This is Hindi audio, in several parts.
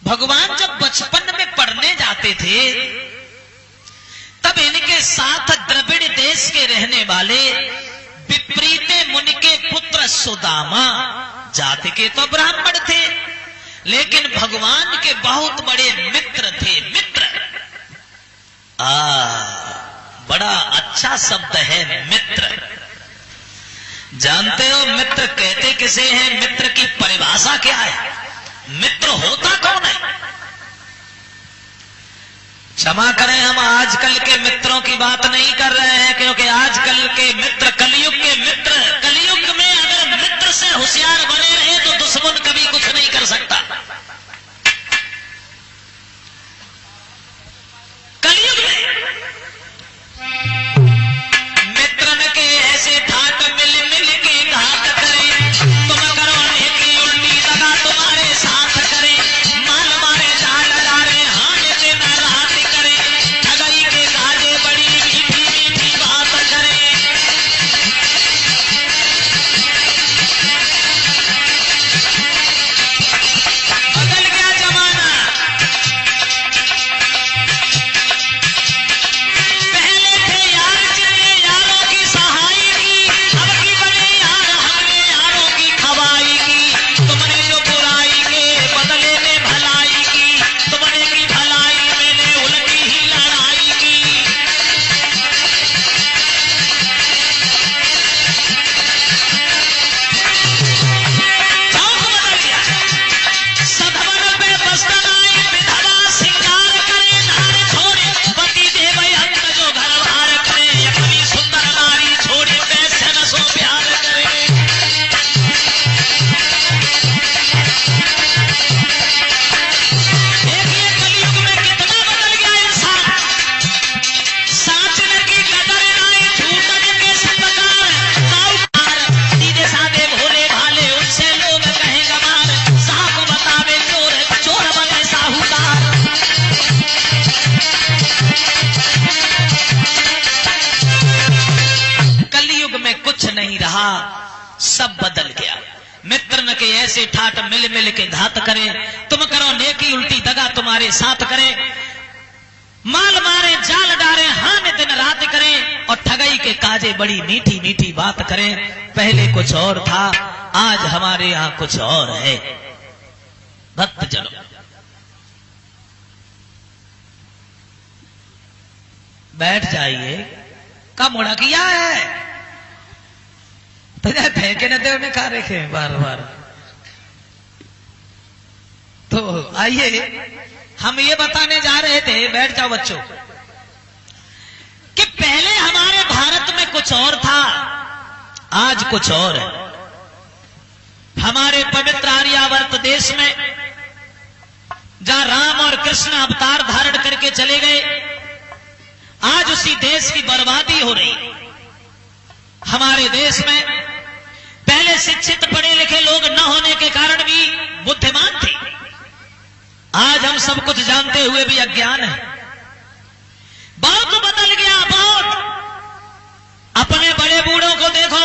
भगवान जब बचपन में पढ़ने जाते थे तब इनके साथ द्रविड़ देश के रहने वाले विपरीते मुनि के पुत्र सुदामा, जाति के तो ब्राह्मण थे लेकिन भगवान के बहुत बड़े मित्र थे। मित्र बड़ा अच्छा शब्द है मित्र। जानते हो मित्र कहते किसे हैं? मित्र की परिभाषा क्या है? मित्र होता कौन है? क्षमा करें, हम आजकल के मित्रों की बात नहीं कर रहे हैं, क्योंकि आजकल के मित्र कलयुग के मित्र, कलयुग में अगर मित्र से होशियार बने रहे तो दुश्मन कभी कुछ नहीं कर सकता। कलयुग में मित्र के ऐसे ठाट मिल मिल के घात करे, तुम करो नेकी उल्टी दगा तुम्हारे साथ करे, माल मारे जाल डारे हान दिन रात करे, ठगई के काजे बड़ी मीठी मीठी बात करे। बदल गया जमाना। पहले थे यार जिनने यारों की सहाय की, अब की बने यार हमने यारों की खवाई की। तुमने जो बुराई के बदले में भलाई की, तुमने की भलाई मैंने उल्टी ही लड़ाई की। चौक बदल गया। सधवन पे बस्तन आई विधवा सिंगार करे, नार छोड़े पति देव अंत जो घर बार करे, अपनी सुंदर नारी छोड़े पैसे न सो प्यार करे। देखिए कलयुग में कितना बदल गया इंसान। साचन की कदर नाई, झूठन के सत्कार, साहूकार सीधे साधे भोले भाले उनसे लोग कहें गवार, साहब बतावे चोर, चोर बने साहूकार। कलयुग में कुछ नहीं रहा, सब बदल गया। मित्र न के ऐसे ठाट मिल मिल के घात करे, तुम करो नेकी उल्टी दगा तुम्हारे साथ करे, माल मारे जाल डारे हान दिन रात करें, और ठगई के काजे बड़ी मीठी मीठी बात करें। पहले कुछ और था, आज हमारे यहां कुछ और है। भक्त जनों, बैठ जाइए। का मुड़ा किया है तो फेंके न दे उन्हें खा रखे बार बार। तो आइए, हम ये बताने जा रहे थे, बैठ जाओ बच्चों, कि पहले हमारे भारत में कुछ और था, आज कुछ और है। हमारे पवित्र आर्यावर्त देश में जहां राम और कृष्ण अवतार धारण करके चले गए, आज उसी देश की बर्बादी हो रही। हमारे देश में पहले शिक्षित पढ़े लिखे लोग न होने के कारण भी बुद्धिमान थे, आज हम सब कुछ जानते हुए भी अज्ञान है। बहुत बदल गया, बहुत। अपने बड़े बूढ़ों को देखो,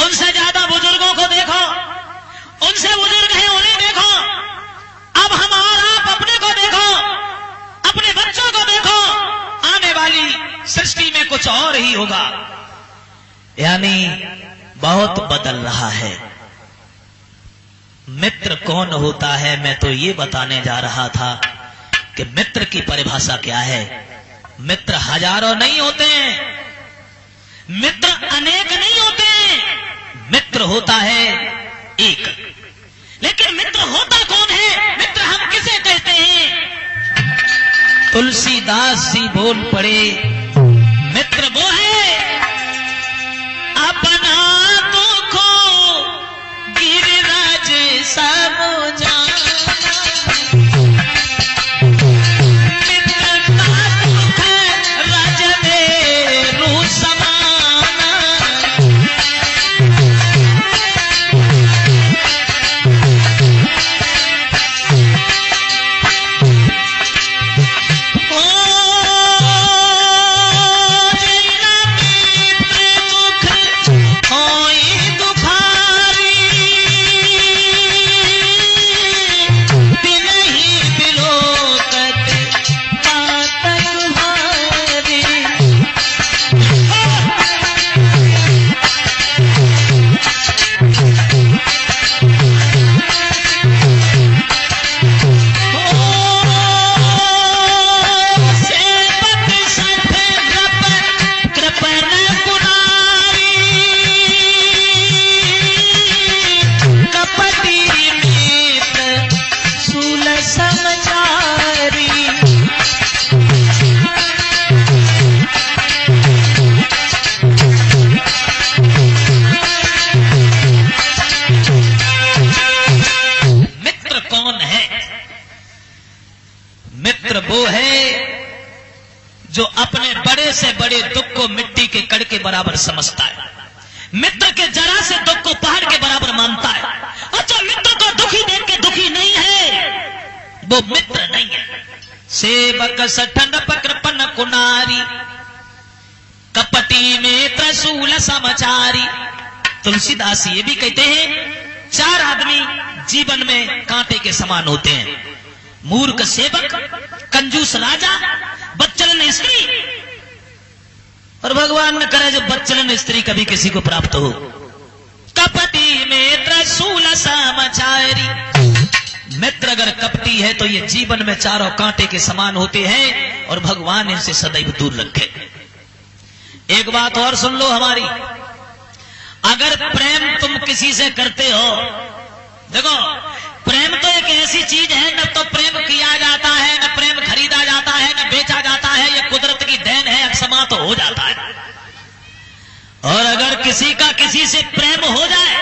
उनसे ज्यादा बुजुर्गों को देखो, उनसे बुजुर्ग हैं उन्हें देखो, अब हम और आप अपने को देखो, अपने बच्चों को देखो, आने वाली सृष्टि में कुछ और ही होगा। यानी बहुत बदल रहा है। मित्र कौन होता है, मैं तो ये बताने जा रहा था कि मित्र की परिभाषा क्या है। मित्र हजारों नहीं होते हैं, मित्र अनेक नहीं होते हैं, मित्र होता है एक। लेकिन मित्र होता कौन है, मित्र हम किसे कहते हैं? तुलसीदास जी बोल पड़े, मित्र वो है अपना दुखो गिरिराज समझा, मित्र का दुख राज में रू समाना। मित्र सूल समझारी। मित्र कौन है? मित्र वो है जो अपने बड़े से बड़े दुख को मिट्टी के कण के बराबर समझता है। मित्र के जरा से दुख को पहाड़ के बराबर मानता है। और जो मित्र को दुखी देख के दुखी नहीं है वो मित्र नहीं है। सेवक सठन पकृपन कुनारी कपटी में त्रसूल समाचारी। तुलसीदास ये भी कहते हैं 4 आदमी जीवन में कांटे के समान होते हैं। मूर्ख सेवक, कंजूस राजा, बच्चलन स्त्री। और भगवान ने करे जो बच्चलन स्त्री कभी किसी को प्राप्त हो। कपटी में त्रसूल समाचारी। मित्र अगर कपटी है तो ये जीवन में चारों कांटे के समान होते हैं और भगवान इनसे सदैव दूर रखे। एक बात और सुन लो हमारी, अगर प्रेम तुम किसी से करते हो, देखो प्रेम तो एक ऐसी चीज है, न तो प्रेम किया जाता है, न प्रेम खरीदा जाता है, न बेचा जाता है। ये कुदरत की देन है, अक्षमा तो हो जाता है। और अगर किसी का किसी से प्रेम हो जाए,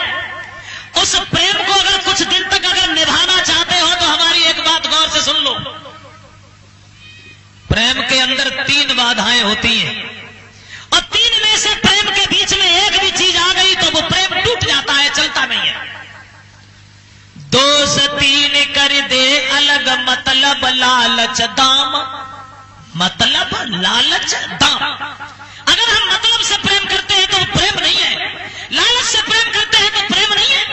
उस प्रेम को अगर कुछ दिन तक अगर निभाना चाहते हो तो हमारी एक बात गौर से सुन लो। प्रेम के अंदर 3 बाधाएं होती हैं और 3 में से प्रेम के बीच में एक भी चीज आ गई तो वो प्रेम टूट जाता है, चलता नहीं है। 2 से 3 कर दे अलग, मतलब लालच दाम। मतलब लालच दाम। अगर हम मतलब से प्रेम करते हैं तो प्रेम नहीं है, लालच से प्रेम करते हैं तो प्रेम नहीं है।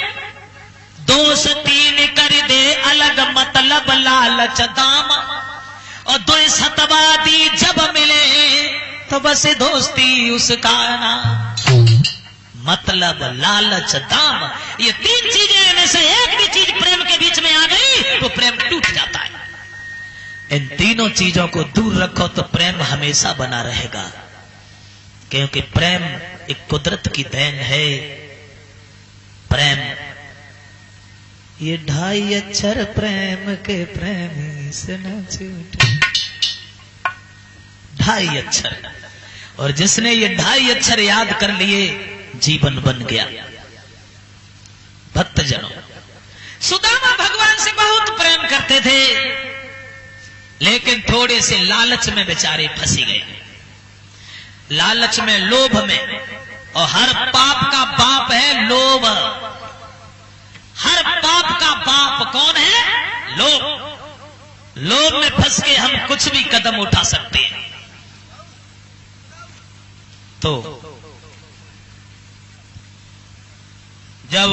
2 से 3 कर दे अलग, मतलब लालच दाम। और 2 सतवादी जब मिले तो बस दोस्ती उसका नाम। मतलब लालच दाम, ये 3 चीजें में से एक भी चीज प्रेम के बीच में आ गई तो प्रेम टूट जाता है। इन तीनों चीजों को दूर रखो तो प्रेम हमेशा बना रहेगा, क्योंकि प्रेम एक कुदरत की देन है। प्रेम ये 2.5 अक्षर प्रेम के प्रेमी से न छूटे। 2.5 अक्षर, और जिसने ये 2.5 अक्षर याद कर लिए जीवन बन गया। भक्तजनों, सुदामा भगवान से बहुत प्रेम करते थे, लेकिन थोड़े से लालच में बेचारे फंसी गए। लालच में, लोभ में। और हर पाप का बाप है लोभ। हर पाप का बाप कौन है? लोभ। लोभ में फंस के हम कुछ भी कदम उठा सकते हैं। तो जब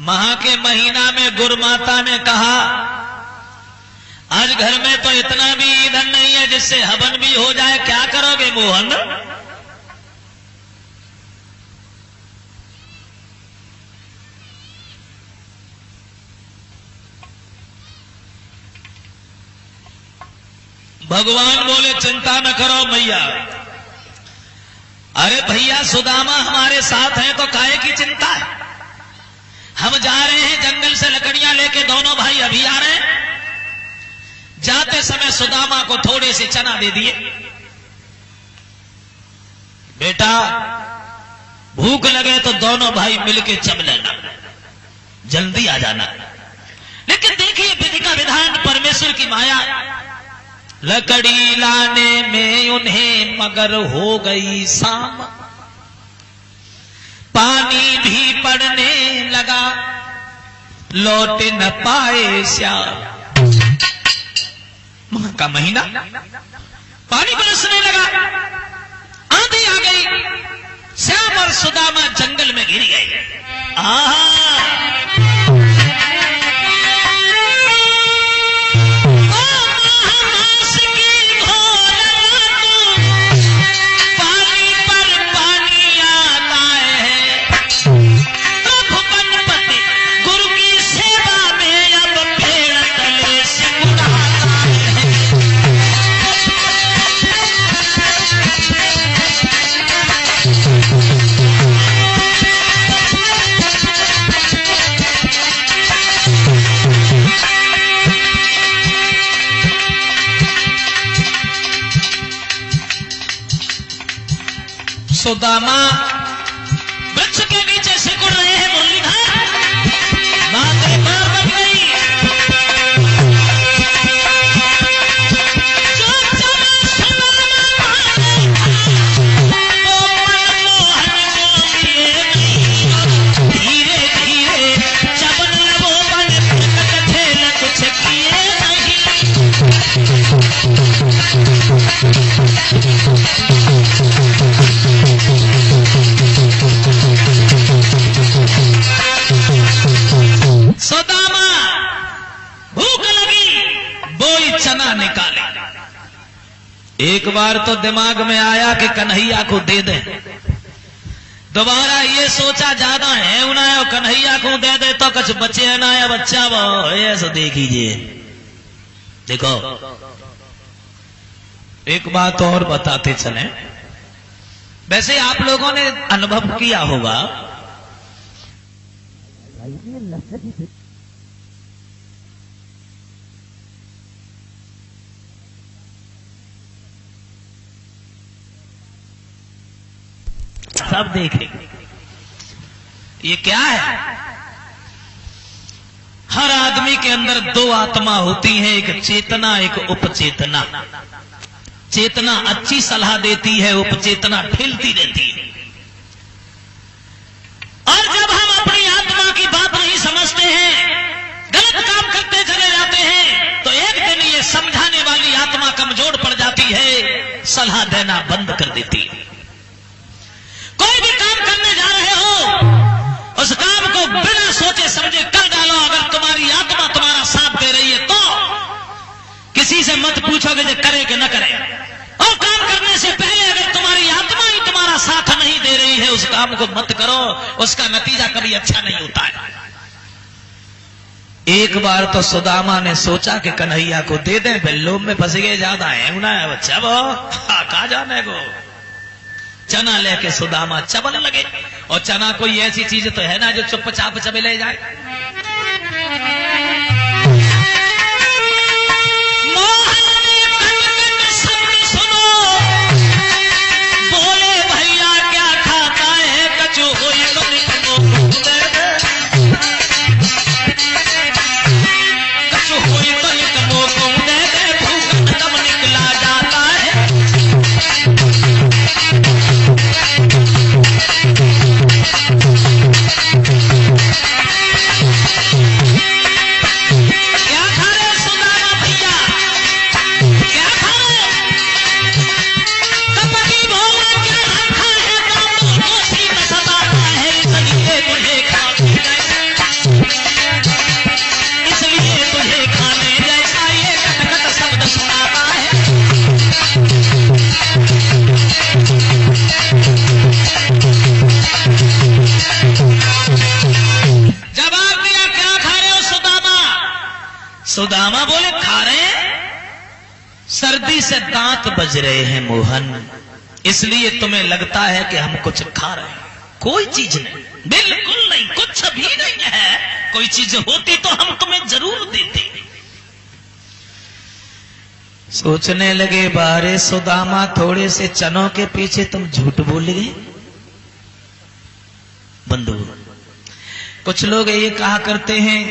माह के महीना में गुरुमाता ने कहा, आज घर में तो इतना भी ईंधन नहीं है जिससे हवन भी हो जाए, क्या करोगे मोहन? भगवान बोले चिंता न करो मैया। अरे भैया सुदामा हमारे साथ हैं तो काहे की चिंता है? हम जा रहे हैं जंगल से लकड़ियां लेके, दोनों भाई अभी आ रहे हैं। जाते समय सुदामा को थोड़े से चना दे दिए, बेटा भूख लगे तो दोनों भाई मिलके चब लेना, जल्दी आ जाना। लेकिन देखिए विधि का विधान, परमेश्वर की माया। लकड़ी लाने में उन्हें मगर हो गई शाम, पानी भी पड़ने लगा, लौट न पाए श्याम। माह का महीना, पानी बरसने लगा, आंधी आ गई, श्याम और सुदामा जंगल में गिर गए। सुदामा वृक्ष के नीचे सिकुड़ रहे हैं। मुरलीधर बात एक बार बन गई। सुदामा भूख लगी, बोई चना निकाले। एक बार तो दिमाग में आया कि कन्हैया को दे दें। दोबारा ये सोचा ज्यादा है उन्हें कन्हैया को दे दे तो कुछ बचे ना या बच्चा वो ऐसा देखिए। देखो एक बात और बताते चले, वैसे आप लोगों ने अनुभव किया होगा सब देखें ये क्या है। हर आदमी के अंदर दो आत्मा होती है, एक चेतना एक उपचेतना। चेतना अच्छी सलाह देती है, उपचेतना ठिलती रहती है। और जब हम अपनी आत्मा की बात नहीं समझते हैं, गलत काम करते चले जाते हैं, तो एक दिन ये समझाने वाली आत्मा कमजोर पड़ जाती है, सलाह देना बंद कर देती है। कोई भी काम करने जा रहे हो, उस काम को बिना सोचे समझे कर डालो। अगर तुम्हारी आत्मा तुम्हारा साथ दे रही है तो किसी से मत पूछोगे जो करे कि न करे। और काम करने से पहले अगर तुम्हारी आत्मा ही तुम्हारा साथ नहीं दे रही है, उस काम को मत करो, उसका नतीजा कभी अच्छा नहीं होता है। एक बार तो सुदामा ने सोचा कि कन्हैया को दे दें, बिल्लों में फंस गए ज्यादा है उन्हें बच्चा वो कहा जाने को। चना लेके सुदामा चबल लगे, और चना कोई ऐसी चीज तो है ना जो चुपचाप चबे ले जाए। सुदामा बोले खा रहे हैं, सर्दी से दांत बज रहे हैं मोहन, इसलिए तुम्हें लगता है कि हम कुछ खा रहे हैं। कोई चीज नहीं, बिल्कुल नहीं, कुछ भी नहीं है। कोई चीज होती तो हम तुम्हें जरूर देते। सोचने लगे बारे सुदामा, थोड़े से चनों के पीछे तुम झूठ बोल गए। बंधु, कुछ लोग ये कहा करते हैं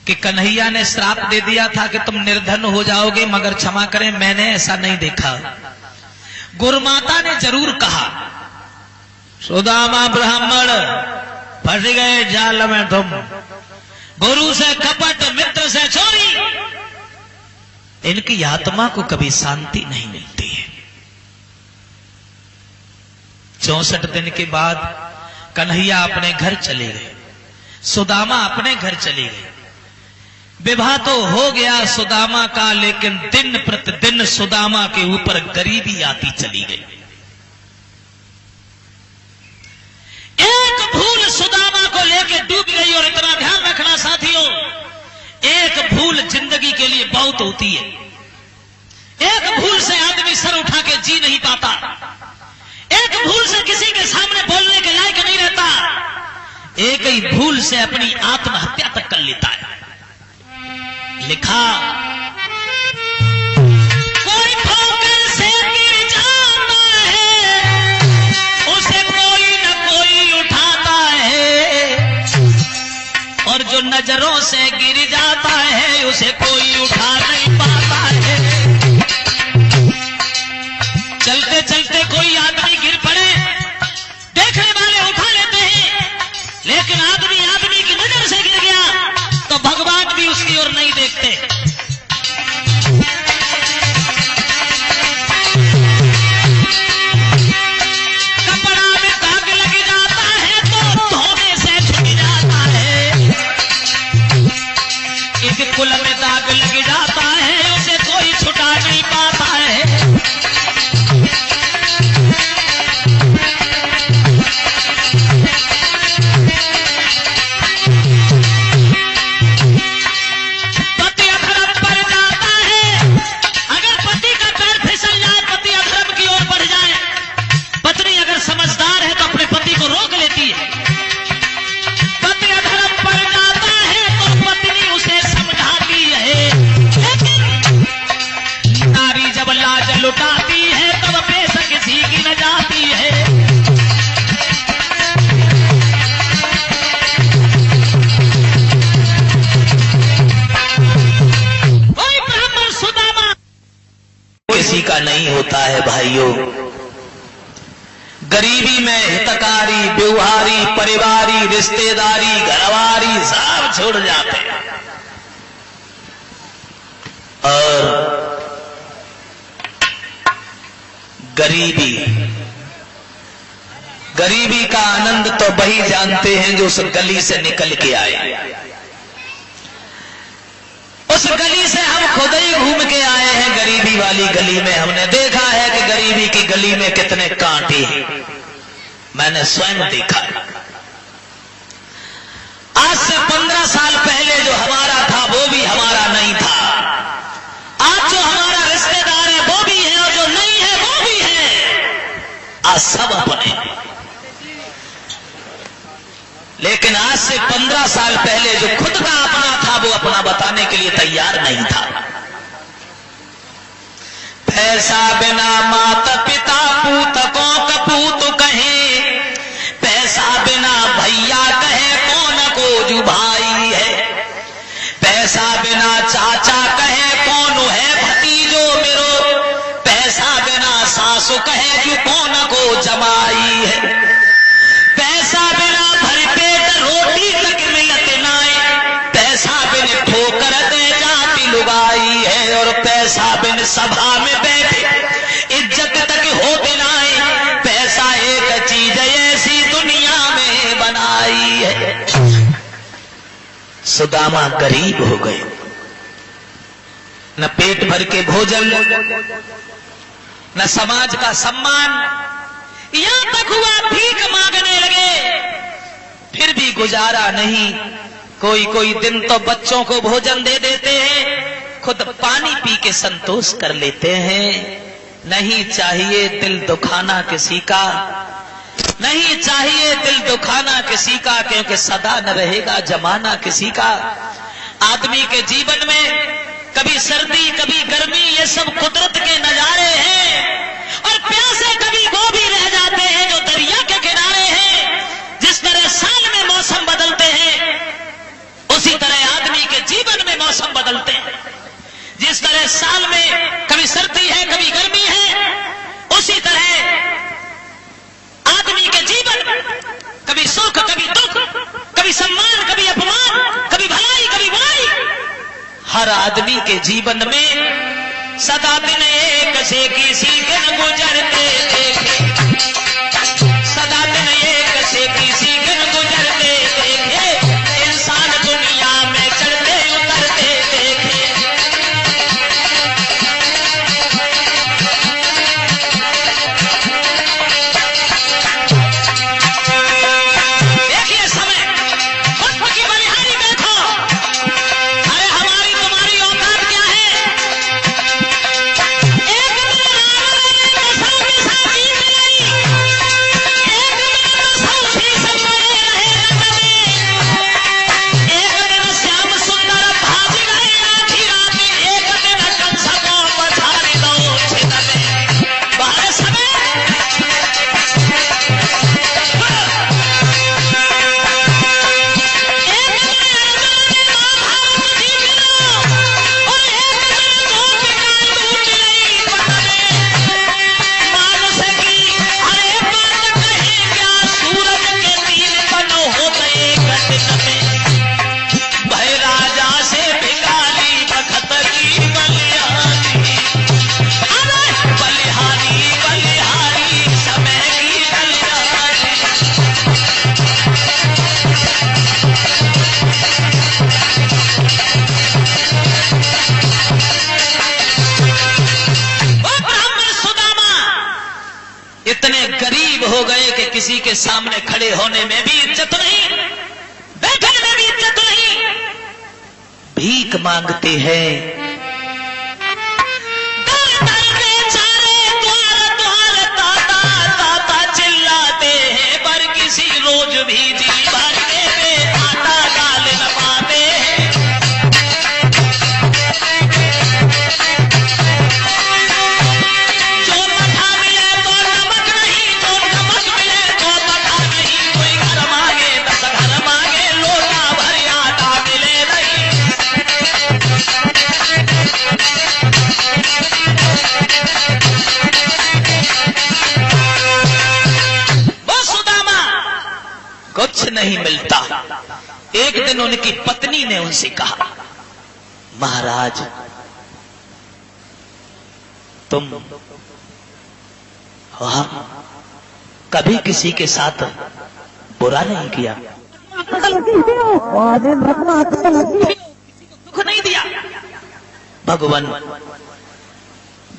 कि कन्हैया ने श्राप दे दिया था कि तुम निर्धन हो जाओगे, मगर क्षमा करें मैंने ऐसा नहीं देखा। गुरुमाता ने जरूर कहा सुदामा ब्राह्मण फंस गए जाल में तुम, गुरु से कपट मित्र से चोरी। इनकी आत्मा को कभी शांति नहीं मिलती है। 64 दिन के बाद कन्हैया अपने घर चले गए, सुदामा अपने घर चले गए। विवाह तो हो गया सुदामा का, लेकिन दिन प्रतिदिन सुदामा के ऊपर गरीबी आती चली गई। एक भूल सुदामा को लेकर डूब गई। और इतना ध्यान रखना साथियों, एक भूल जिंदगी के लिए बहुत होती है। एक भूल से आदमी सर उठा के जी नहीं पाता, एक भूल से किसी के सामने बोलने के लायक नहीं रहता, एक ही भूल से अपनी आत्महत्या तक कर लेता है। लिखा कोई ठोकर से गिर जाता है, नजरों से गिर जाता है, उसे कोई उठा नहीं पाता है। चलते चलते कोई आदमी गिर पड़े, देखने वाले उठा लेते हैं, लेकिन आदमी आदमी की नजर से गिर गया तो भगवान भी उसकी ओर नहीं देखते। कपड़ा में दाग लग जाता है तो धोने से छूट जाता है, एक कुल में दाग लग जाता है, उसे कोई छुटा नहीं पाता है। लुटाती है तब पैसा किसी की न जाती है। कोई ब्राह्मण सुदामा किसी का नहीं होता है भाइयों। गरीबी में हितकारी, व्यवहारी, परिवारी, रिश्तेदारी, घरवारी सब छोड़ जाते हैं और गरीबी का आनंद तो वही जानते हैं जो उस गली से निकल के आए। उस गली से हम खुद ही घूम के आए हैं। गरीबी वाली गली में हमने देखा है कि गरीबी की गली में कितने कांटे हैं, मैंने स्वयं देखा है। आज से 15 साल पहले जो हमारा था वो भी हमारा नहीं था। आज जो हमारा रिश्तेदार है वो भी है और जो नहीं है वो भी है। आज सब अपने, लेकिन आज से 15 साल पहले जो खुद का अपना था वो अपना बताने के लिए तैयार नहीं था। पैसा बिना माता पिता पूतकों कपूत कहे, पैसा बिना भैया कहे कौन को जो भाई है, पैसा बिना चाचा कहे कौन है भतीजो मेरो, पैसा बिना सासु कहे जो कौन को जमाई है, पैसा बिना भर पेट रोटी तक मिलत नाए, पैसा बिन ठोकर दे जाती लुगाई है, और पैसा बिन सभा में बैठे इज्जत तक हो दिलाए, पैसा एक चीज ऐसी दुनिया में बनाई है। सुदामा गरीब हो गए, न पेट भर के भोजन, न समाज का सम्मान, यहां तक हुआ भीख मांगने लगे, फिर भी गुजारा नहीं। कोई दिन तो बच्चों को भोजन दे देते हैं, खुद पानी पी के संतोष कर लेते हैं। नहीं चाहिए दिल दुखाना किसी का, नहीं चाहिए दिल दुखाना किसी का, क्योंकि सदा न रहेगा जमाना किसी का। आदमी के जीवन में कभी सर्दी कभी गर्मी, ये सब कुदरत के नजारे हैं, और प्यासे कभी वो भी रह जाते हैं जो दरिया के किनारे हैं। जिस तरह साल में मौसम बदलते हैं उसी तरह आदमी के जीवन में मौसम बदलते हैं। जिस तरह साल में कभी सर्दी है कभी गर्मी है, उसी तरह आदमी के जीवन में कभी सुख कभी दुख, कभी सम्मान कभी अपमान, कभी भलाई कभी बुराई। हर आदमी के जीवन में सदा दिन एक से किसी दिन गुजरते देखे, सदा दिन एक से किसी दिन गुजरते देखे, इंसान दुनिया में चढ़ते उतरते देखे। देखिए समय खुद की बलिहारी देखो, अरे हमारी तुम्हारी औकात क्या है। एक दिन इतने गरीब हो गए कि किसी के सामने खड़े होने में भी इज्जत नहीं, बैठने में भी इज्जत नहीं, भीख मांगते हैं। बेचारे द्वार द्वार ताता ताता चिल्लाते हैं, पर किसी रोज भी जी भरने में आटा डाल न पाते हैं। जो मठा मिले तो नमक नहीं, जो नमक मिले तो मठा नहीं, कोई घर मांगे 10 घर मांगे, लोटा भर आटा मिले नहीं। वो सुदामा कुछ नहीं मिलता। एक दिन उनकी पत्नी ने उनसे कहा, महाराज तुम वहां कभी किसी के साथ बुरा नहीं किया, दुख नहीं दिया। भगवान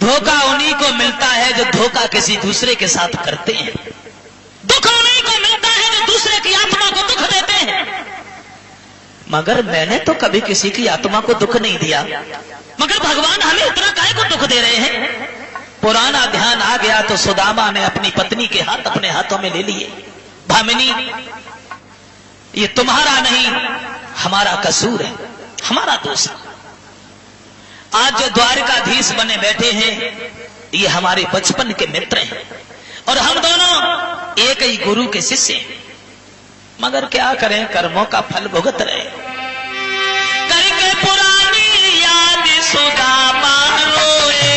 धोखा उन्हीं को मिलता है जो धोखा किसी दूसरे के साथ करते हैं, दुख उन्हीं को मिलता है जो दूसरे की आत्मा को दुख देते हैं। मगर मैंने तो कभी किसी की आत्मा को दुख नहीं दिया, मगर भगवान हमें इतना काहे को दुख दे रहे हैं। पुराना ध्यान आ गया तो सुदामा ने अपनी पत्नी के हाथ अपने हाथों में ले लिए। भामिनी, ये तुम्हारा नहीं हमारा कसूर है, हमारा दोष है। आज जो द्वारकाधीश बने बैठे हैं ये हमारे बचपन के मित्र हैं और हम दोनों एक ही गुरु के शिष्य हैं, मगर क्या करें, कर्मों का फल भुगत रहे। करके पुरानी याद सुदामा रोए,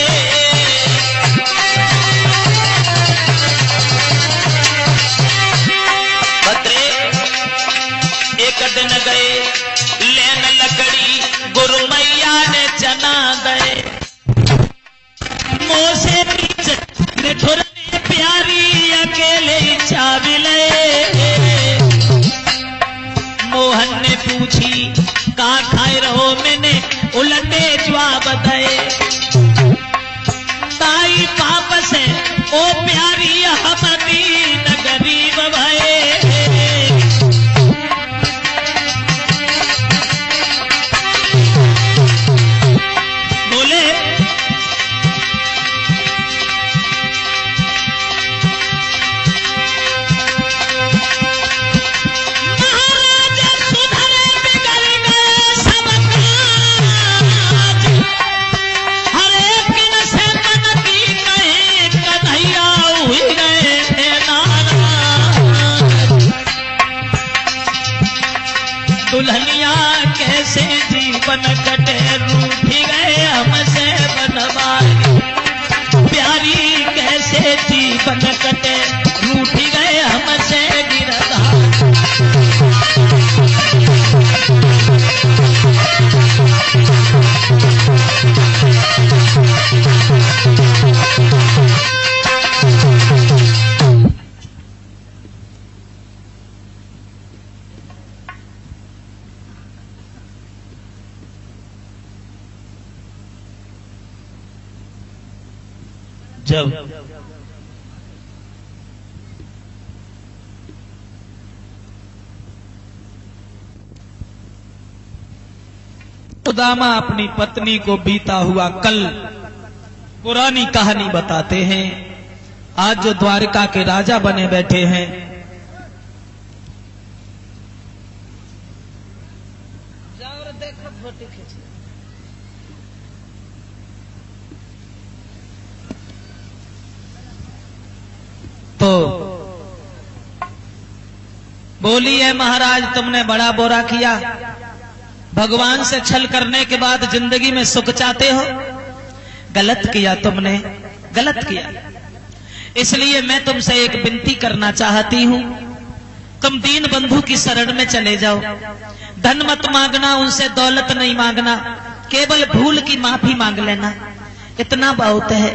भद्रे एक दिन गए लेन लकड़ी, गुरु मैया ने जना गए। मोसे ठुर प्यारी अकेले चाविले, मोहन ने पूछी का खाए रहो, मैंने उलटे जवाब दे। ताई पाप से ओ प्यारी हमदी न गरीब भये, बोले दुल्हनिया कैसे जीवन कटे, रूठी गए हमसे बनवारी। प्यारी कैसे जीवन कटे, रूठी गए हमसे गिरधारी। जब सुदामा अपनी पत्नी को बीता हुआ कल पुरानी कहानी बताते हैं। आज जो द्वारका के राजा बने बैठे हैं, तो बोली है महाराज तुमने बड़ा बुरा किया, भगवान से छल करने के बाद जिंदगी में सुख चाहते हो, गलत किया तुमने, गलत किया। इसलिए मैं तुमसे एक विनती करना चाहती हूं, तुम दीन बंधु की शरण में चले जाओ। धन मत मांगना, उनसे दौलत नहीं मांगना, केवल भूल की माफी मांग लेना, इतना बहुत है।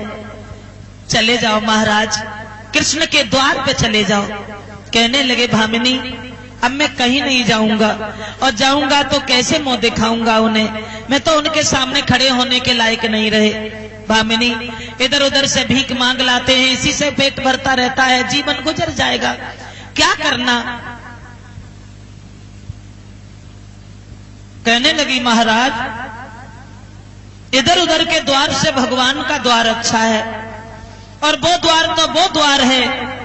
चले जाओ महाराज, कृष्ण के द्वार पे चले जाओ। कहने लगे भामिनी अब मैं कहीं नहीं जाऊंगा, और जाऊंगा तो कैसे मुंह दिखाऊंगा उन्हें, मैं तो उनके सामने खड़े होने के लायक नहीं रहे। भामिनी इधर उधर से भीख मांग लाते हैं, इसी से पेट भरता रहता है, जीवन गुजर जाएगा, क्या करना। कहने लगी महाराज इधर उधर के द्वार से भगवान का द्वार अच्छा है, और वो द्वार तो वो द्वार है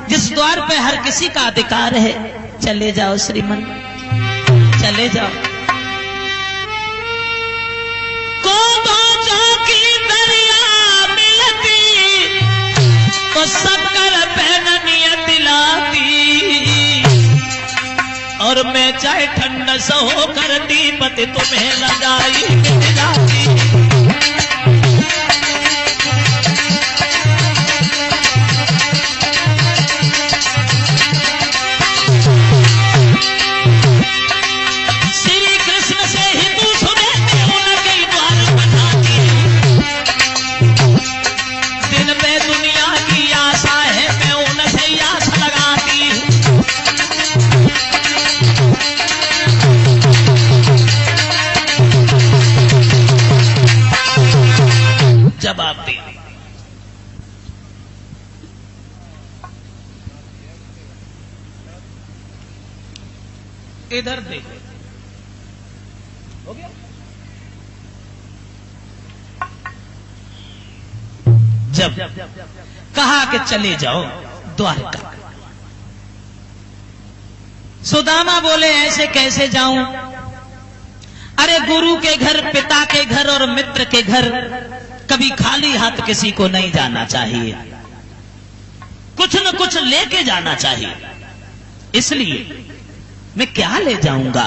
जिस द्वार पे हर किसी का अधिकार है। चले जाओ श्रीमन, चले जाओ। की दरिया मिलती तो शक्कर पहनिया दिलाती, और मैं चाहे ठंडा सो कर दीपत तुम्हें लगाई जाती। जवाब दे इधर देखो, हो गया। जब कहा कि चले जाओ द्वारका, सुदामा बोले ऐसे कैसे जाऊं? अरे गुरु के घर, पिता के घर और मित्र के घर कभी खाली हाथ किसी को नहीं जाना चाहिए, कुछ न कुछ लेके जाना चाहिए। इसलिए मैं क्या ले जाऊंगा?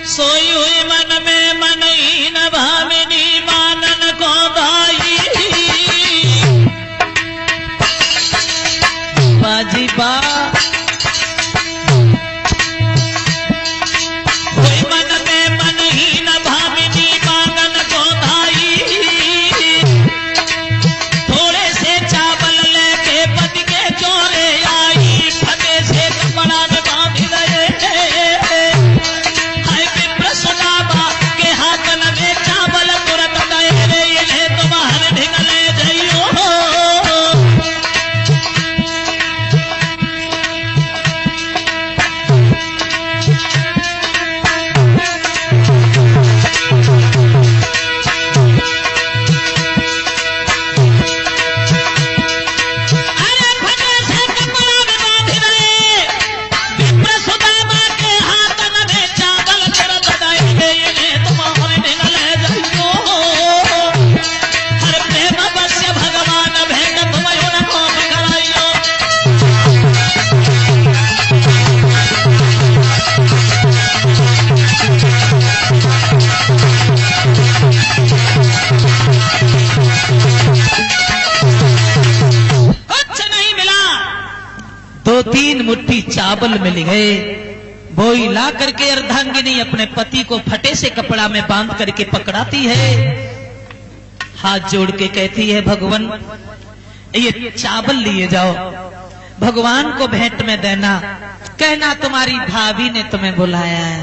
सोई हुई मन में मनहीन भामिनी मानन को भाई, बाजी बा तीन मुट्ठी चावल मिल गए। बोई ला करके अर्धांगिनी अपने पति को फटे से कपड़ा में बांध करके पकड़ाती है, हाथ जोड़ के कहती है भगवान ये चावल लिए जाओ, भगवान को भेंट में देना, कहना तुम्हारी भाभी ने तुम्हें बुलाया है।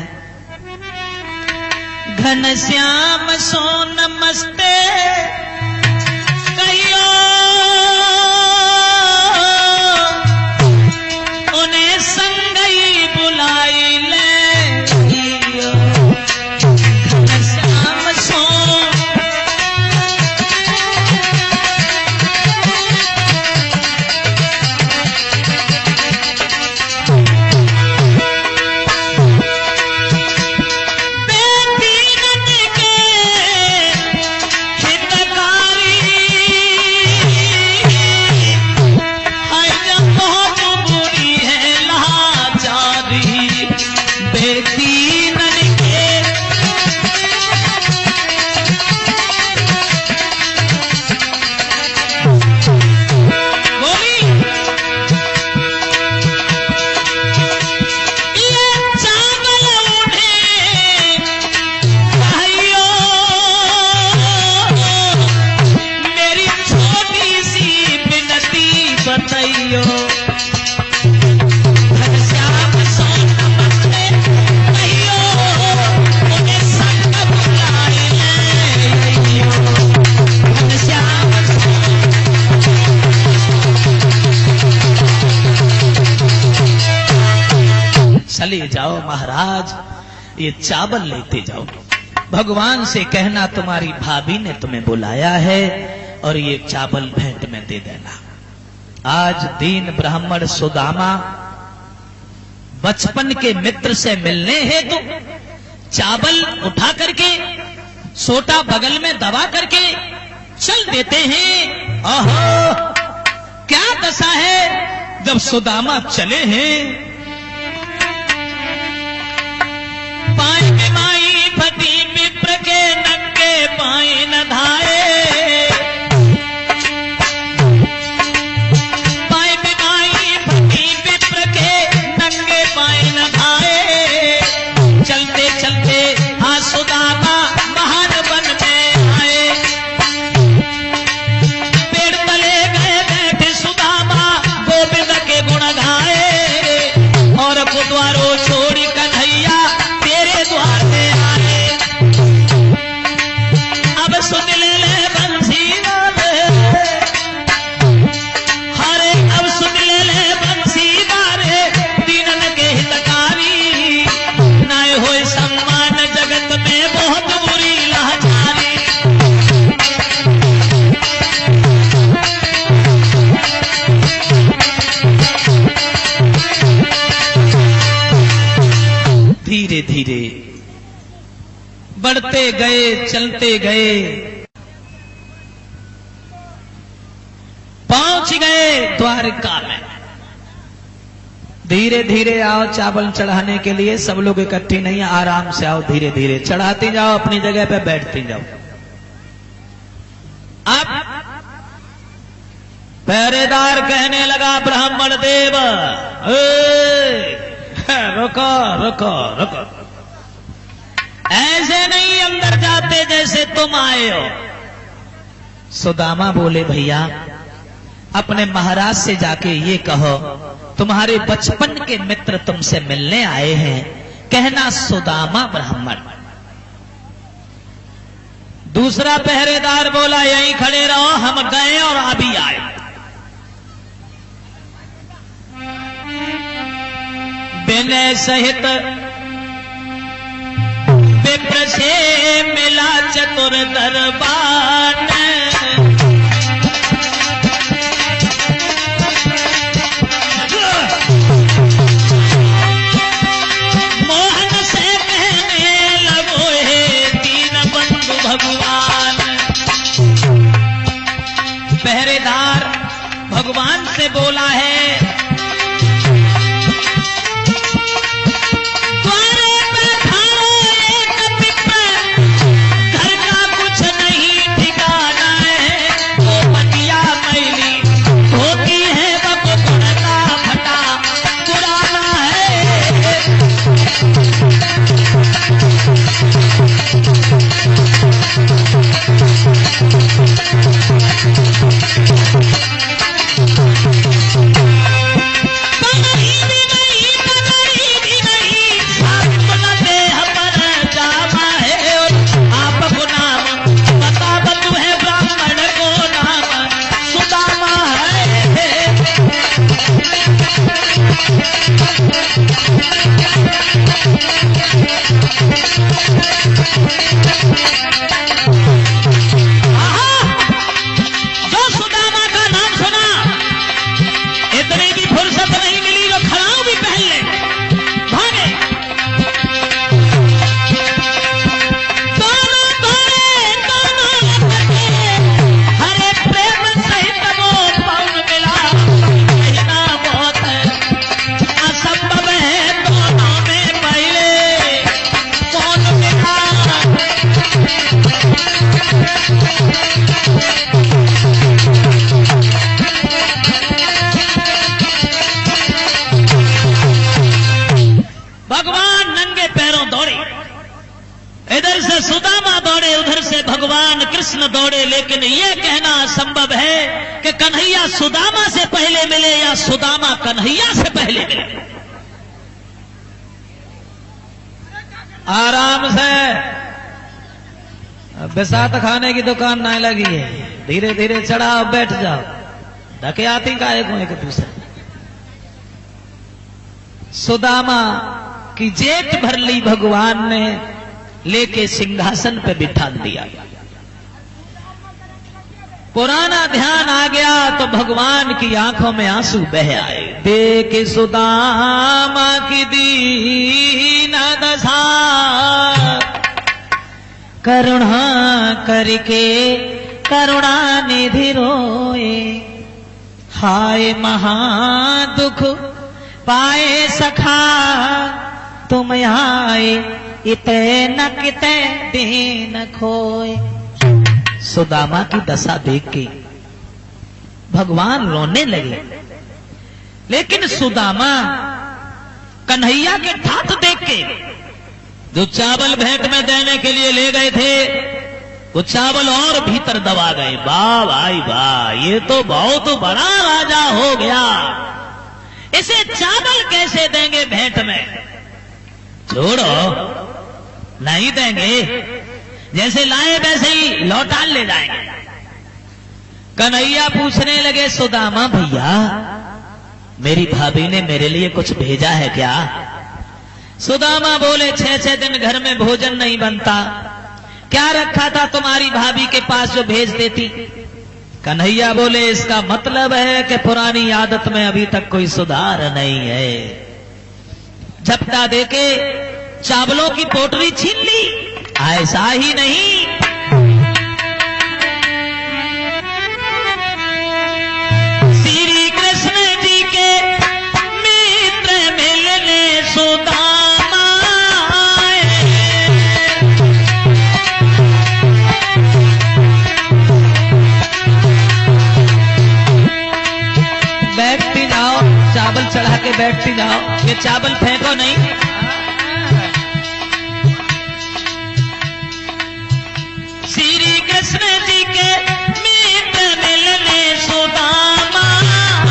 घनश्याम सो नमस्ते कहियो, उन्हें संगई बुलाई ले, घनश्याम सो बेटी के चले जाओ महाराज, ये चावल लेते जाओ, भगवान से कहना तुम्हारी भाभी ने तुम्हें बुलाया है और ये चावल भेंट में दे देना। आज दीन ब्राह्मण सुदामा बचपन के मित्र से मिलने हेतु चावल उठा करके सोटा बगल में दबा करके चल देते हैं। ओहो, क्या दशा है जब सुदामा चले हैं। पाए में माई फटी विप्र के नंगे पाए न धाए, पाए में माई फटी विप्र के नंगे पाए न धाए। चलते चलते हाँ सुदामा महान वन में आए, पेड़ तले गए बैठे सुदामा गोविंद के गुण गाए, और द्वारों छोड़ी कन्हैया तेरे द्वार में आए। अब सुन ले बंसी वाले, हरे अब सुन ले बंसी वाले, दीनन के हितकारी, नाय होए सम्मान जगत में बहुत बुरी लाचारी। धीरे धीरे बढ़ते गए, चलते गए, पहुंच गए द्वारका में। धीरे धीरे आओ चावल चढ़ाने के लिए, सब लोग इकट्ठी नहीं, आराम से आओ, धीरे धीरे चढ़ाती जाओ, अपनी जगह पे बैठती जाओ। अब पहरेदार कहने लगा ब्राह्मण देव, रुको रुको रुको, ऐसे नहीं अंदर जाते जैसे तुम आए हो। सुदामा बोले भैया अपने महाराज से जाके ये कहो तुम्हारे बचपन के मित्र तुमसे मिलने आए हैं, कहना सुदामा ब्राह्मण। दूसरा पहरेदार बोला यहीं खड़े रहो, हम गए और अभी आए। विनय सहित विप्र से मिला चतुर दरबार, मोहन से कहने लगो हे दीन बंधु भगवान। पहरेदार भगवान से बोला है भगवान कृष्ण दौड़े, लेकिन यह कहना असंभव है कि कन्हैया सुदामा से पहले मिले या सुदामा कन्हैया से पहले मिले। आराम से, बिसात खाने की दुकान ना लगी है, धीरे धीरे चढ़ाओ, बैठ जाओ, धके आती का एक दूसरे। सुदामा कि जेठ भर ली भगवान ने लेके सिंहासन पे बिठा दिया। पुराना ध्यान आ गया तो भगवान की आंखों में आंसू बह आए। देख सुदामा की दीन दशा करुणा करके करुणा निधि रोए। हाय महा दुख पाए सखा तुम आए इते न किते दीन खोए। सुदामा की दशा देख के भगवान रोने लगे, लेकिन सुदामा कन्हैया के ठाठ देख के जो चावल भेंट में देने के लिए ले गए थे वो चावल और भीतर दबा गए। वाह भाई वाह, ये तो बहुत बड़ा राजा हो गया, इसे चावल कैसे देंगे भेंट में? छोड़ो, नहीं देंगे, जैसे लाए वैसे ही लौटा ले जाएंगे। कन्हैया पूछने लगे, सुदामा भैया मेरी भाभी ने मेरे लिए कुछ भेजा है क्या? सुदामा बोले, 6 दिन घर में भोजन नहीं बनता, क्या रखा था तुम्हारी भाभी के पास जो भेज देती? कन्हैया बोले, इसका मतलब है कि पुरानी आदत में अभी तक कोई सुधार नहीं है। झपटा देके चावलों की पोटली छीन ली। ऐसा ही नहीं, श्री कृष्ण जी के मित्र मिलने सुदामा आए। बैठती जाओ, चावल चढ़ा के बैठती जाओ, ये चावल फेंको नहीं। श्री कृष्ण जी के मित्र मिलने सुदामा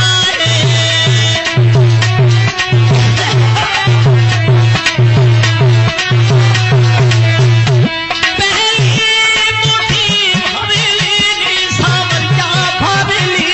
आए। पहली मुट्ठी भरली सावरिया भरली।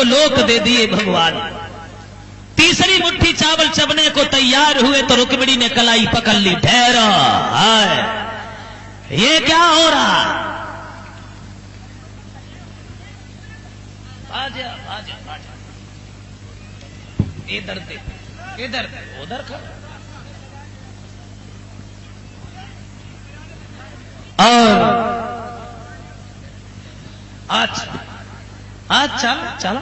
लोक दे दिए भगवान। तीसरी मुट्ठी चावल चबने को तैयार हुए तो रुक्मिणी ने कलाई पकड़ ली। ठहरो, हाय ये क्या हो रहा? आजा आजा आजा, इधर दे, इधर उधर कर। और अच्छा अच्छा चलो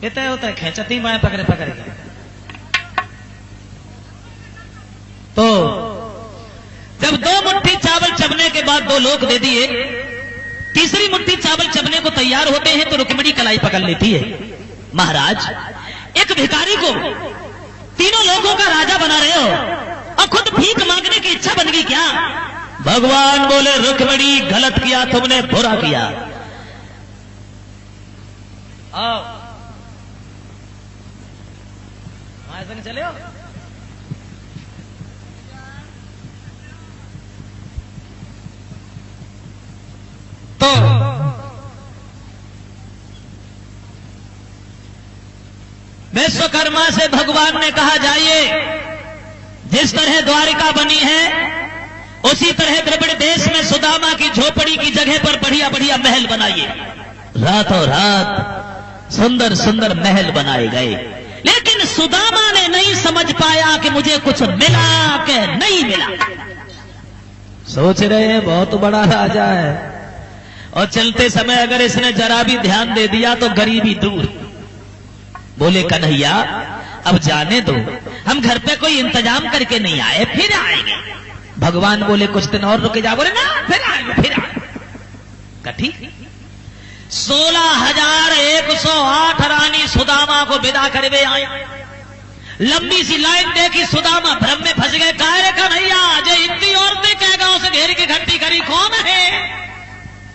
इतना होता है, खेचती माए पकड़े पकड़े। तो जब 2 मुट्ठी चावल चबने के बाद 2 लोग दे दिए, तीसरी मुट्ठी चावल चबने को तैयार होते हैं तो रुक्मिणी कलाई पकड़ लेती है। महाराज, एक भिखारी को तीनों लोगों का राजा बना रहे हो और खुद भीख मांगने की इच्छा बन गई क्या? भगवान बोले, रुक्मिणी गलत किया तुमने, बुरा किया। आओ ऐसा नहीं चले हो। तो विश्वकर्मा से भगवान ने कहा, जाइए जिस तरह द्वारिका बनी है उसी तरह द्रविड़ देश में सुदामा की झोपड़ी की जगह पर बढ़िया बढ़िया महल बनाइए। रातों रात सुंदर सुंदर महल बनाए गए, लेकिन सुदामा ने नहीं समझ पाया कि मुझे कुछ मिला कि नहीं मिला। सोच रहे हैं बहुत बड़ा राजा है, और चलते समय अगर इसने जरा भी ध्यान दे दिया तो गरीबी दूर। बोले, कन्हैया अब जाने दो, हम घर पे कोई इंतजाम करके नहीं आए, फिर आएंगे। भगवान बोले, कुछ दिन और रुके जा। बोले, ना फिर आएंगे, फिर आएंगे। ठीक। 16,108 रानी सुदामा को विदा करवे आए। लंबी सी लाइन देखी, सुदामा भ्रम में फंस गए। कह रे कन्हैया, जे इतनी औरतें कह गांव से घेर के इकट्ठी करी, कौन है?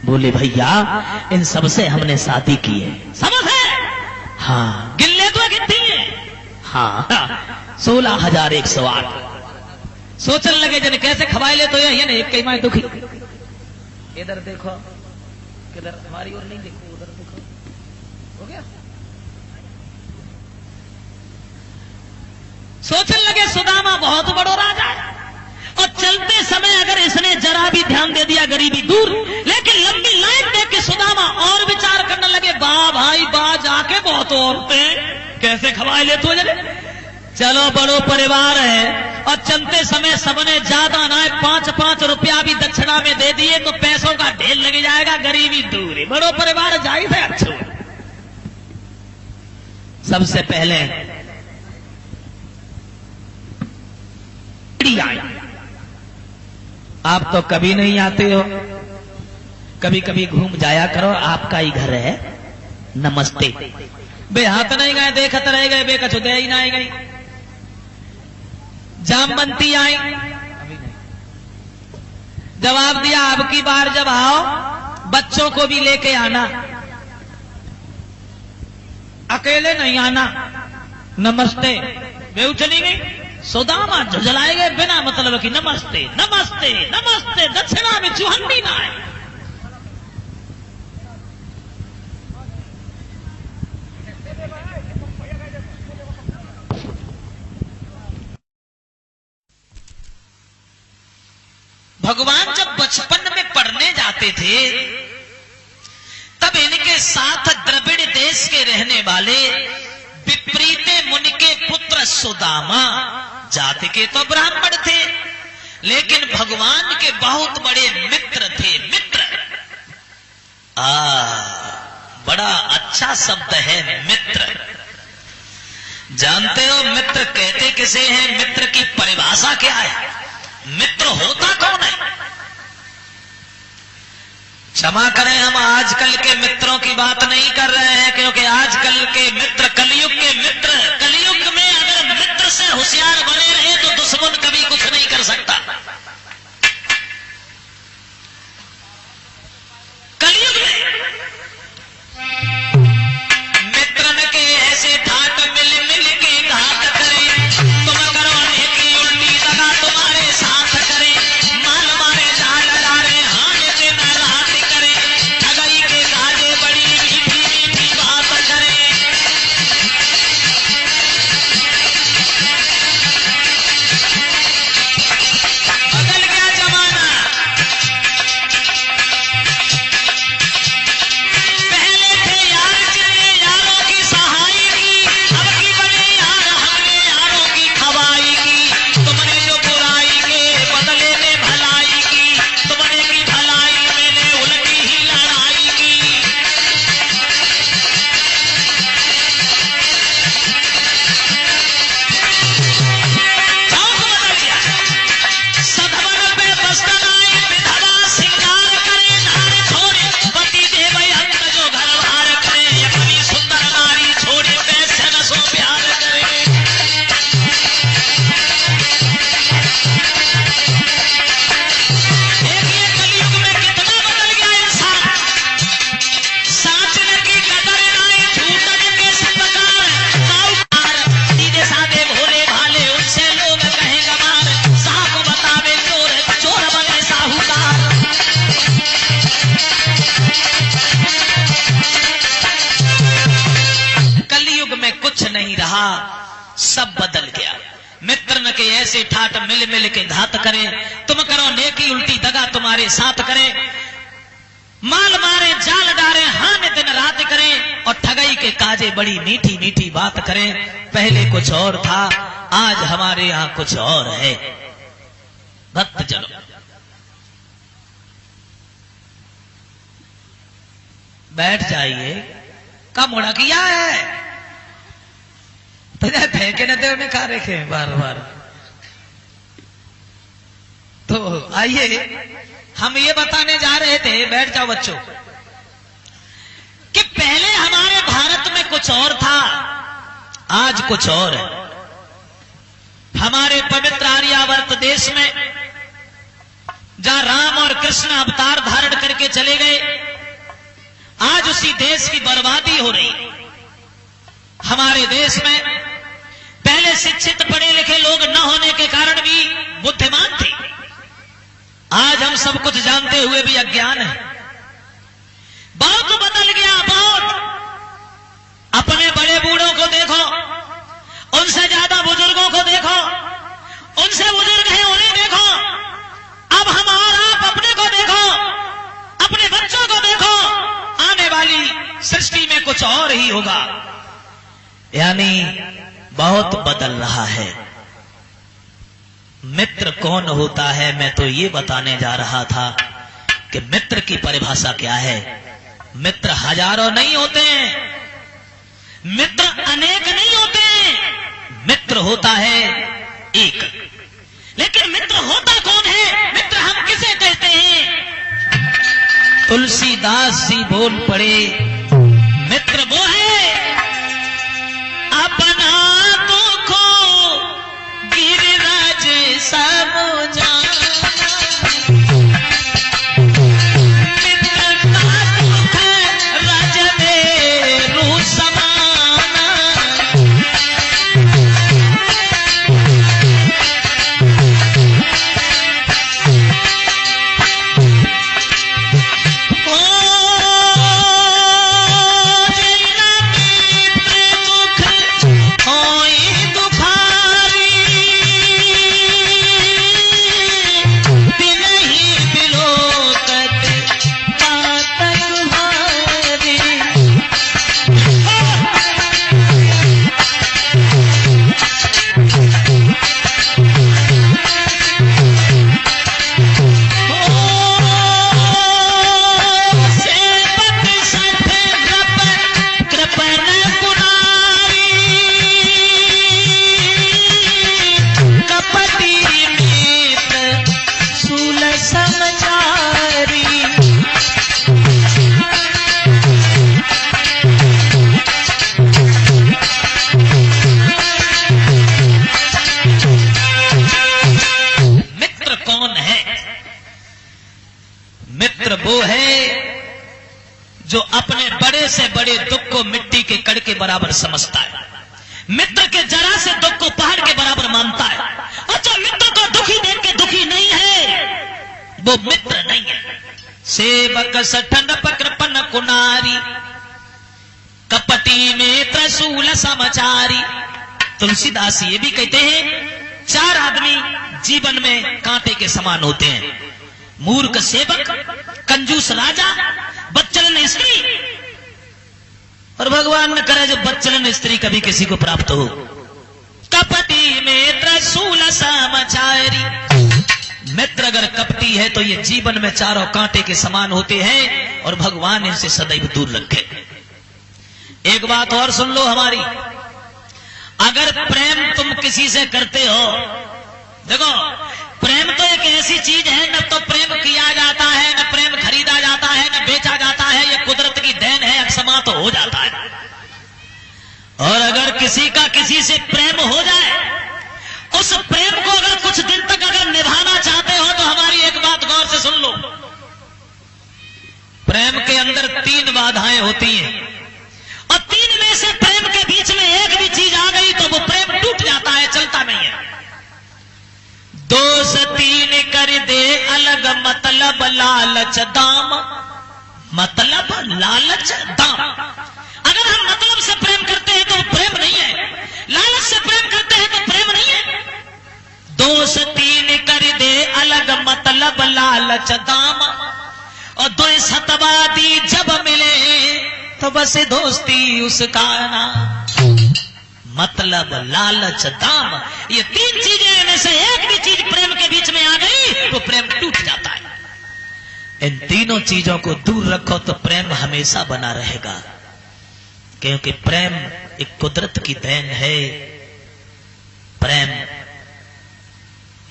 बोले, भैया इन सबसे हमने शादी की है। समझ है? हाँ। गिल्ले तो कितनी है? हाँ 16,108। सोचने लगे जन कैसे खवाए ले, तो ये एक कई माए दुखी। इधर देखो, किधर हमारी ओर नहीं देखो, उधर देखो। हो गया? सोचने लगे सुदामा बहुत बड़ो राजा है, और चलते समय अगर इसने जरा भी ध्यान दे दिया गरीबी दूर। लेकिन लंबी लाइन देख के सुदामा और विचार करने लगे, वाह भाई वाह, जाके बहुत औरतें कैसे खवाए ले तो जरे। चलो बड़ो परिवार है, और चलते समय सबने ज्यादा ना 5-5 रुपया भी दक्षिणा में दे दिए तो पैसों का ढेर लग जाएगा, गरीबी दूर है। बड़ो परिवार जाहिर है अच्छा। सबसे पहले आप तो कभी नहीं आते हो, कभी कभी घूम जाया करो, आपका ही घर है। नमस्ते। बे हाथ नहीं गए, देखते रह गए, बे कछु दे ही नहीं गई। जामवंती आई, जवाब दिया, अब की बार जब आओ बच्चों को भी लेके आना, अकेले नहीं आना। नमस्ते। वे चली गई। सुदामा झुझलाए गए बिना मतलब कि नमस्ते नमस्ते नमस्ते, दक्षिणा में चूहन्नी ना आए। भगवान जब बचपन में पढ़ने जाते थे तब इनके साथ द्रविड़ देश के रहने वाले विपरीते मुनि के पुत्र सुदामा, जाति के तो ब्राह्मण थे लेकिन भगवान के बहुत बड़े मित्र थे। मित्र, बड़ा अच्छा शब्द है मित्र। जानते हो मित्र कहते किसे हैं? मित्र की परिभाषा क्या है? मित्र होता कौन है? क्षमा करें, हम आजकल के मित्रों की बात नहीं कर रहे हैं, क्योंकि आजकल के मित्र कलयुग के मित्र, कलयुग में अगर मित्र से होशियार बने रहे तो दुश्मन कभी कुछ नहीं कर सकता। कलयुग में मित्रन के ऐसे ठाट मिल मिल के घात करे, तुम करो नेकी उल्टी दगा तुम्हारे साथ करे, माल मारे जाल डारे हान दिन रात करे, ठगई के काजे बड़ी मीठी मीठी बात करे। बदल गया जमाना, पहले थे यार जिनने यारों की सहाय की, अब की बने यार हमने यारों की खवाई की। तुमने जो बुराई के बदले में भलाई की, तुमने की भलाई मैंने उल्टी ही लड़ाई की। चौक बदल गया, सधवन पे बस्तन आए, विधवा सिंगार करे, नार छोड़े पति देव अंत जो घर बार करे, अपनी सुंदर नारी छोड़े पैसे न सो प्यार करे। देखिए कलयुग में कितना बदल गया इंसान। साचन की कदर नाई, झूठन के सत्कार, साहूकार सीधे साधे भोले भाले उनसे लोग कहें गवार, साहब बतावे चोर, चोर बने साहूकार। कलयुग में कुछ नहीं रहा, सब बदल गया। मित्र न के ऐसे ठाट मिल मिल के घात करें, तुम करो नेकी उल्टी दगा तुम्हारे साथ करें, माल मारे जाल डारे हान दिन रात करें, और ठगई के काजे बड़ी मीठी मीठी बात करें। पहले कुछ और था, आज हमारे यहां कुछ और है। भक्त जनों, बैठ जाइए, का मुड़ा किया है तो फेंके न दे उन्हें खा रखे बार बार। तो आइए, हम ये बताने जा रहे थे, बैठ जाओ बच्चों, कि पहले हमारे भारत में कुछ और था, आज कुछ और है। हमारे पवित्र आर्यावर्त देश में जहां राम और कृष्ण अवतार धारण करके चले गए, आज उसी देश की बर्बादी हो रही। हमारे देश में पहले शिक्षित पढ़े लिखे लोग न होने के कारण भी बुद्धिमान थे, आज हम सब कुछ जानते हुए भी अज्ञान है। बहुत बदल गया, बहुत। अपने बड़े बूढ़ों को देखो, उनसे ज्यादा बुजुर्गों को देखो, उनसे बुजुर्ग हैं उन्हें देखो, अब हम और आप अपने को देखो, अपने बच्चों को देखो, आने वाली सृष्टि में कुछ और ही होगा। यानी बहुत बदल रहा है। मित्र कौन होता है, मैं तो ये बताने जा रहा था कि मित्र की परिभाषा क्या है। मित्र हजारों नहीं होते हैं, मित्र अनेक नहीं होते हैं, मित्र होता है एक। लेकिन मित्र होता कौन है, मित्र हम किसे कहते हैं? तुलसीदास जी बोल पड़े, मित्र वो है अपना दुखो गिरिराज समझा, मित्र का दुख रज में रू समाना। जो अपने बड़े से बड़े दुख को मिट्टी के कण के बराबर समझता है, मित्र के जरा से दुख को पहाड़ के बराबर मानता है, और जो मित्र को दुखी देख के दुखी नहीं है वो मित्र नहीं है। सेवक सठन पकृपन कुनारी, कपटी में त्रिशूल समाचारी। तुलसीदास ये भी कहते हैं 4 आदमी जीवन में कांटे के समान होते हैं, मूर्ख सेवक, कंजूस राजा, बच्चलन स्त्री, और भगवान ने करे जो बच्चलन स्त्री कभी किसी को प्राप्त हो। कपटी में त्रिशूल समाचारी, मित्र अगर कपटी है तो ये जीवन में चारों कांटे के समान होते हैं और भगवान इनसे सदैव दूर रखे। एक बात और सुन लो हमारी, अगर प्रेम तुम किसी से करते हो, देखो प्रेम तो एक ऐसी चीज है, न तो प्रेम किया जाता है, न प्रेम खरीदा जाता है, न बेचा जाता है, ये कुदरत की देन है, अक्षमा तो हो जाता है। और अगर किसी का किसी से प्रेम हो जाए, उस प्रेम को अगर कुछ दिन तक अगर निभाना चाहते हो तो हमारी एक बात गौर से सुन लो, प्रेम के अंदर 3 बाधाएं होती हैं, और 3 में से प्रेम के बीच में एक भी चीज आ गई तो वो प्रेम टूट जाता है, चलता नहीं है। 2 से 3 कर दे अलग, मतलब लालच दाम, मतलब लालच दाम। अगर हम मतलब से प्रेम करते हैं तो वो प्रेम नहीं है, लालच से प्रेम करते हैं तो प्रेम नहीं है। 2 से 3 कर दे अलग, मतलब लालच दाम, और 2 सतवादी जब मिले तो बस दोस्ती उसका नाम, मतलब लालच दाम। ये 3 चीजें में से एक भी चीज प्रेम के बीच में आ गई तो प्रेम टूट जाता है। इन तीनों चीजों को दूर रखो तो प्रेम हमेशा बना रहेगा, क्योंकि प्रेम एक कुदरत की देन है। प्रेम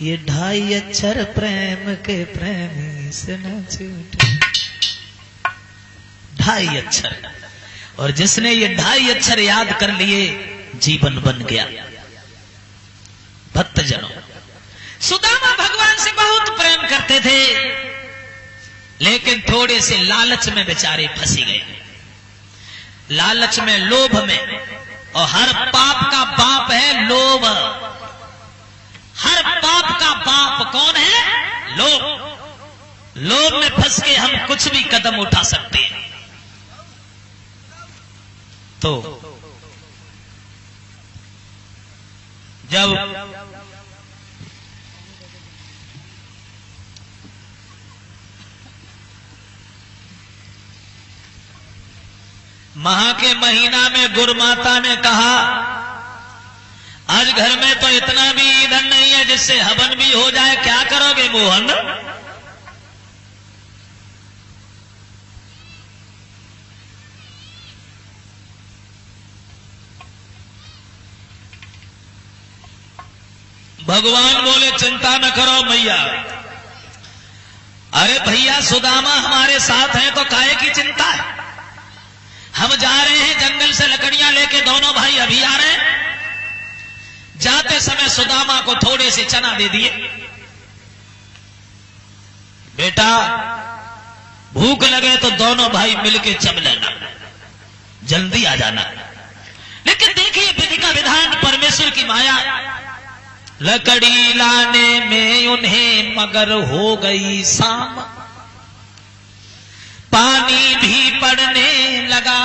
ये 2.5 अक्षर प्रेम के प्रेमी से न छूटे, 2.5 अक्षर, और जिसने ये 2.5 अक्षर याद कर लिए जीवन बन गया। भक्तजनों, सुदामा भगवान से बहुत प्रेम करते थे, लेकिन थोड़े से लालच में बेचारे फंसी गए, लालच में, लोभ में, और हर पाप का बाप है लोभ। हर पाप का बाप कौन है? लोभ। लोभ में फंस के हम कुछ भी कदम उठा सकते हैं। तो जब माह के महीना में गुरुमाता ने कहा, आज घर में तो इतना भी ईंधन नहीं है जिससे हवन भी हो जाए, क्या करोगे मोहन? भगवान बोले चिंता न करो मैया। अरे भैया सुदामा हमारे साथ हैं तो काहे की चिंता है? हम जा रहे हैं जंगल से लकड़ियां लेके, दोनों भाई अभी आ रहे हैं। जाते समय सुदामा को थोड़े से चना दे दिए, बेटा भूख लगे तो दोनों भाई मिलके चब लेना, जल्दी आ जाना। लेकिन देखिए विधि का विधान, परमेश्वर की माया। लकड़ी लाने में उन्हें मगर हो गई शाम, पानी भी पड़ने लगा,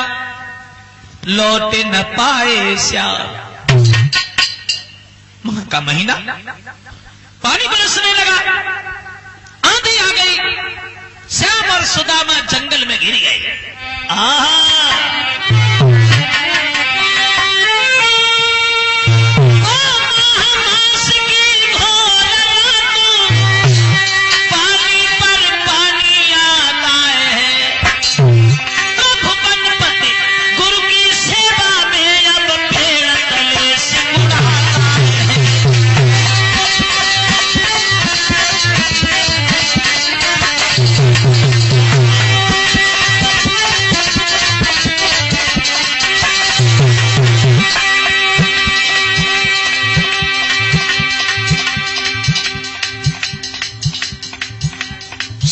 लौट न पाए श्याम। माह का महीना, पानी बरसने लगा, आंधी आ गई, श्याम और सुदामा जंगल में गिर गए।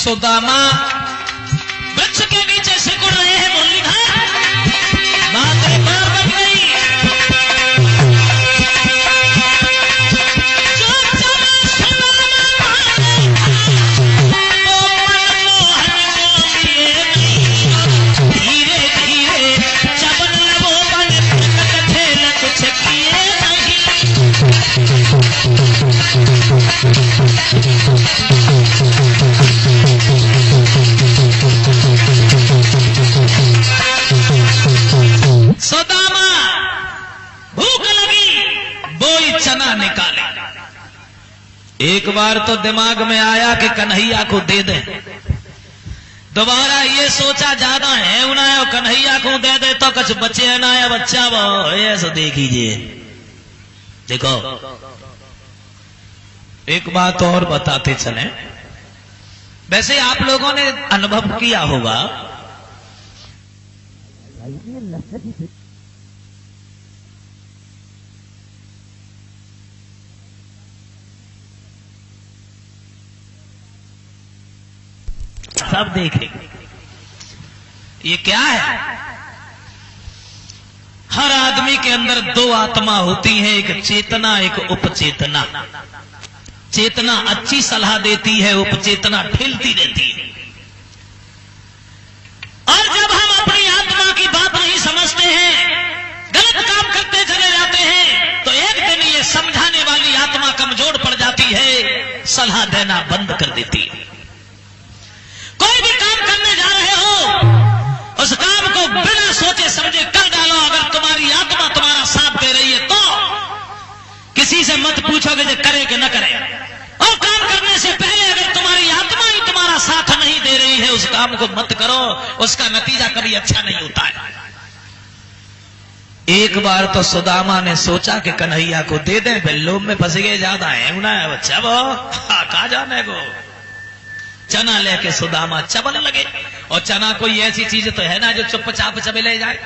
सुदामा वृक्ष के नीचे सिकुड़ रहे हैं, एक बार तो दिमाग में आया कि कन्हैया को दे दें। दोबारा ये सोचा ज्यादा है उन्हें कन्हैया को दे दे तो कुछ बचे ना या बच्चा वो ऐसा देखिए। देखो एक बात और बताते चले, वैसे आप लोगों ने अनुभव किया होगा सब देखें ये क्या है। हर आदमी के अंदर दो आत्मा होती है, एक चेतना एक उपचेतना। चेतना अच्छी सलाह देती है, उपचेतना ठेलती रहती है। और जब हम अपनी आत्मा की बात नहीं समझते हैं, गलत काम करते चले जाते हैं, तो एक दिन ये समझाने वाली आत्मा कमजोर पड़ जाती है, सलाह देना बंद कर देती है। कोई भी काम करने जा रहे हो, उस काम को बिना सोचे समझे कर डालो। अगर तुम्हारी आत्मा तुम्हारा साथ दे रही है तो किसी से मत पूछोगे कि करे कि न करे। और काम करने से पहले अगर तुम्हारी आत्मा ही तुम्हारा साथ नहीं दे रही है, उस काम को मत करो, उसका नतीजा कभी अच्छा नहीं होता है। एक बार तो सुदामा ने सोचा कि कन्हैया को दे दें, लोभ में फंस गए ज्यादा है उन्हें बच्चा वो कहा जाने को। चना लेके सुदामा चबल लगे, और चना कोई ऐसी चीज तो है ना जो चुपचाप चबे ले जाए।